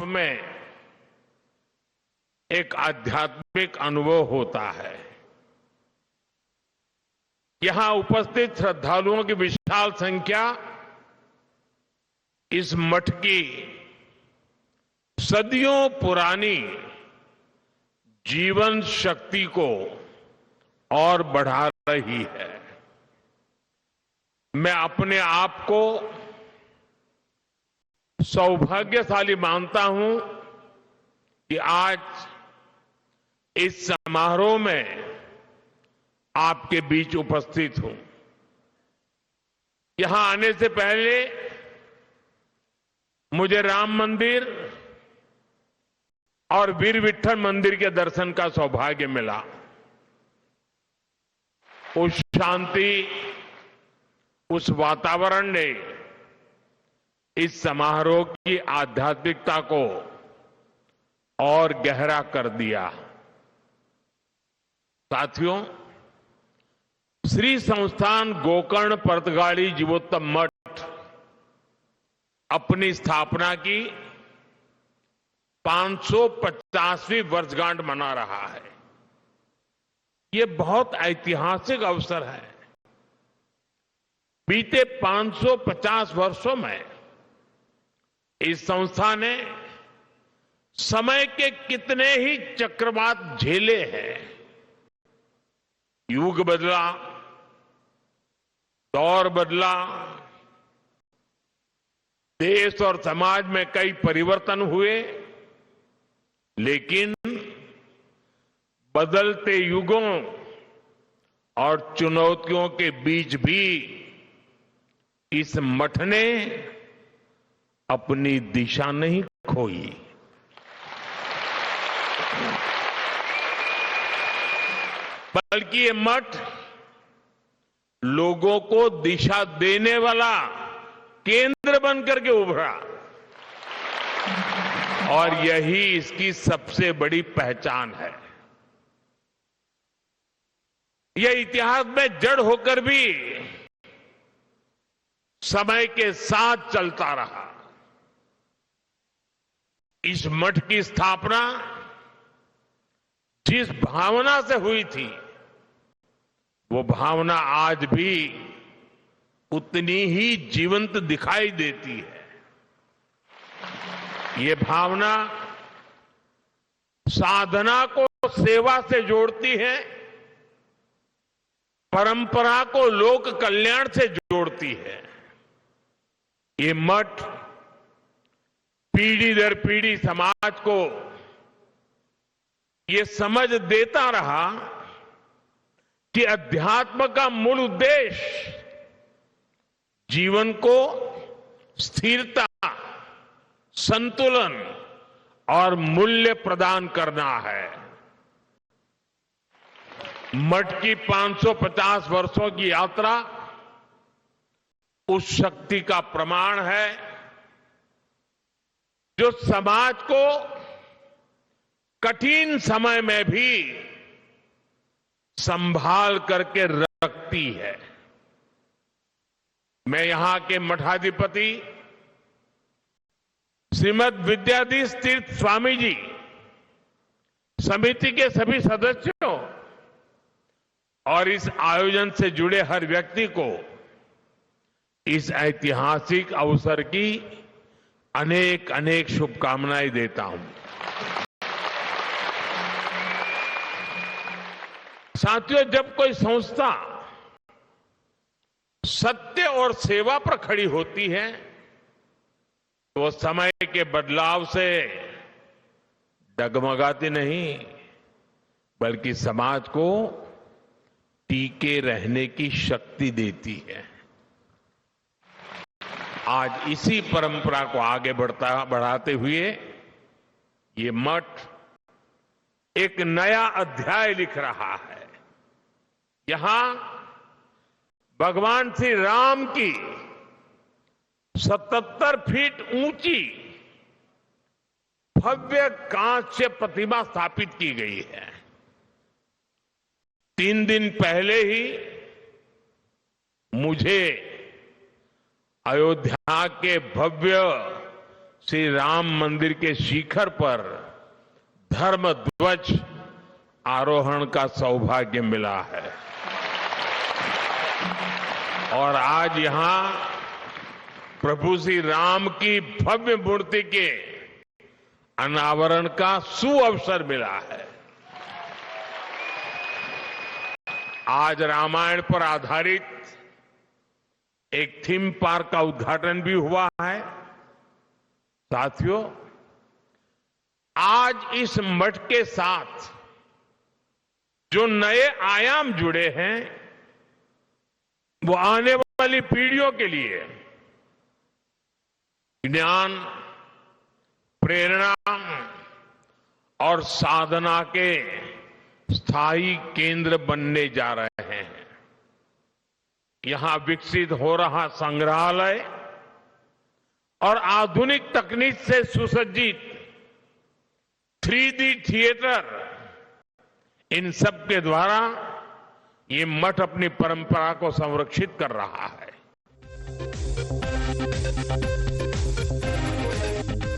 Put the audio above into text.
में एक आध्यात्मिक अनुभव होता है। यहां उपस्थित श्रद्धालुओं की विशाल संख्या इस मठ की सदियों पुरानी जीवन शक्ति को और बढ़ा रही है। मैं अपने आप को सौभाग्यशाली मानता हूं कि आज इस समारोह में आपके बीच उपस्थित हूं। यहां आने से पहले मुझे राम मंदिर और वीर विट्ठल मंदिर के दर्शन का सौभाग्य मिला। उस शांति, उस वातावरण ने इस समारोह की आध्यात्मिकता को और गहरा कर दिया। साथियों, श्री संस्थान गोकर्ण परतगाड़ी जीवोत्तम मठ अपनी स्थापना की 550वीं वर्षगांठ मना रहा है। ये बहुत ऐतिहासिक अवसर है। बीते 550 वर्षों में इस संस्था ने समय के कितने ही चक्रवात झेले हैं। युग बदला, दौर बदला, देश और समाज में कई परिवर्तन हुए, लेकिन बदलते युगों और चुनौतियों के बीच भी इस मठ ने अपनी दिशा नहीं खोई। बल्कि ये मठ लोगों को दिशा देने वाला केंद्र बनकर के उभरा और यही इसकी सबसे बड़ी पहचान है। यह इतिहास में जड़ होकर भी समय के साथ चलता रहा। इस मठ की स्थापना जिस भावना से हुई थी, वो भावना आज भी उतनी ही जीवंत दिखाई देती है। ये भावना साधना को सेवा से जोड़ती है, परंपरा को लोक कल्याण से जोड़ती है। ये मठ पीढ़ी दर पीढ़ी समाज को ये समझ देता रहा कि अध्यात्म का मूल उद्देश्य जीवन को स्थिरता, संतुलन और मूल्य प्रदान करना है। मठ की 550 वर्षों की यात्रा उस शक्ति का प्रमाण है जो समाज को कठिन समय में भी संभाल करके रखती है। मैं यहां के मठाधिपति श्रीमद विद्याधीश तीर्थ स्वामी जी, समिति के सभी सदस्यों और इस आयोजन से जुड़े हर व्यक्ति को इस ऐतिहासिक अवसर की अनेक अनेक शुभकामनाएं देता हूं। साथियों, जब कोई संस्था सत्य और सेवा पर खड़ी होती है तो समय के बदलाव से डगमगाती नहीं, बल्कि समाज को टीके रहने की शक्ति देती है। आज इसी परंपरा को आगे बढ़ाते हुए ये मठ एक नया अध्याय लिख रहा है। यहां भगवान श्री राम की 77 फीट ऊंची भव्य कांस्य प्रतिमा स्थापित की गई है। 3 दिन पहले ही मुझे अयोध्या के भव्य श्री राम मंदिर के शिखर पर धर्म ध्वज आरोहण का सौभाग्य मिला है और आज यहां प्रभु श्री राम की भव्य मूर्ति के अनावरण का सुअवसर मिला है। आज रामायण पर आधारित एक थीम पार्क का उद्घाटन भी हुआ है। साथियों, आज इस मठ के साथ जो नए आयाम जुड़े हैं वो आने वाली पीढ़ियों के लिए ज्ञान, प्रेरणा और साधना के स्थायी केंद्र बनने जा रहे हैं। यहां विकसित हो रहा संग्रहालय और आधुनिक तकनीक से सुसज्जित 3D थिएटर, इन सब के द्वारा ये मठ अपनी परंपरा को संरक्षित कर रहा है।